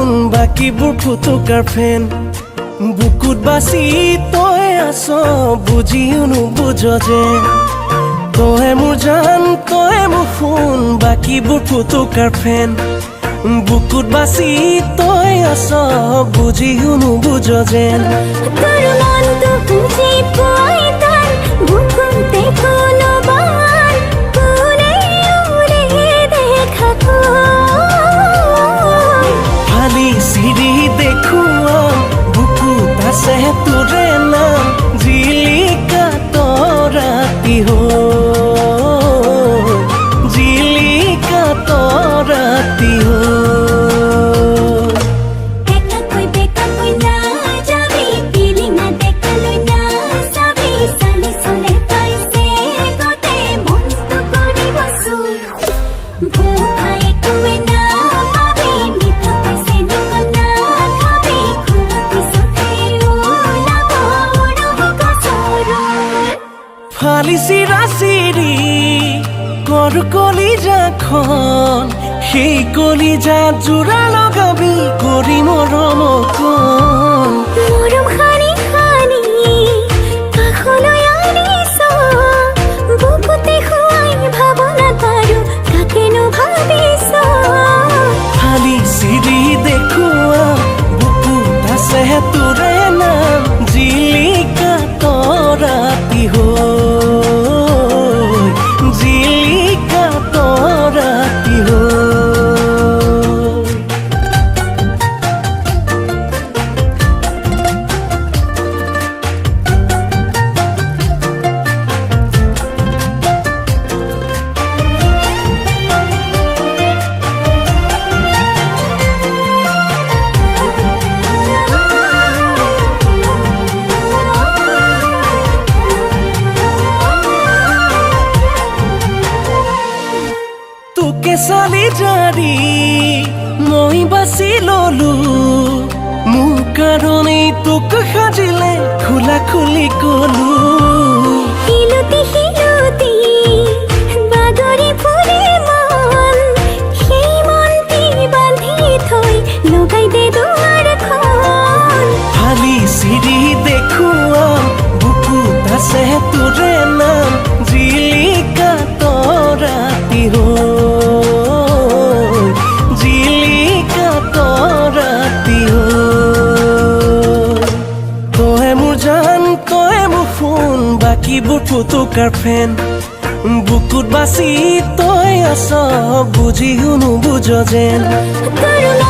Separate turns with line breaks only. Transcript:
বাকীবোৰ ফুটুকাৰ ফেন বুকুত বাচি তই আছ বুজিও নুবুজ যে তই মোৰ জান তই মোৰ সোণ বাকীবোৰ ফুটুকাৰ ফেন বুকুত বাচি তই আছ বুজিও নুবুজ যেন
তোৰ মনটো বুজি পোৱাই টান বুকুতে কোনো বান কোনে উৰে দেখা
ফালি চিৰি দেখুৱা বুকুত আছে তোৰে নাম জিলিকা তৰাতি জিলিকা তৰাতি ফালি চিৰা চিৰি কৰ কলিজাখন সেই কলিজা জোৰা লগাবি কৰি মৰম অকণ
মৰম সানি সানি কাষলৈ আনিছ বুকুতে শুৱাই ভাৱনা পাৰো কাকেনো ভাবিছ
ফালি চিৰি দেখুৱা বুকুত আছে তোৰে নাম জিলিকা তৰাতি জিলিকা তৰাতি তোকে চালি জাৰি মই বাচি ললো মোৰ কাৰণেই তোক সাজিলে খোলা খুলি কলো
শিলুটি শিলুটি বাগৰি ফুৰে মন সেই মনটি বান্ধি থৈ লগাই দে দুৱাৰখন
ফালি চিৰি দেখুৱা বুকুত আছে তোৰে নাম জিলিকা তৰাতি জিলিকা তৰাতি তই মোৰ জান তই মোৰ সোণ বাকীবোৰ ফুটুকাৰ ফেন বুকুত বাচি তই আছ বুজিও নুবুজ যেন
তোৰ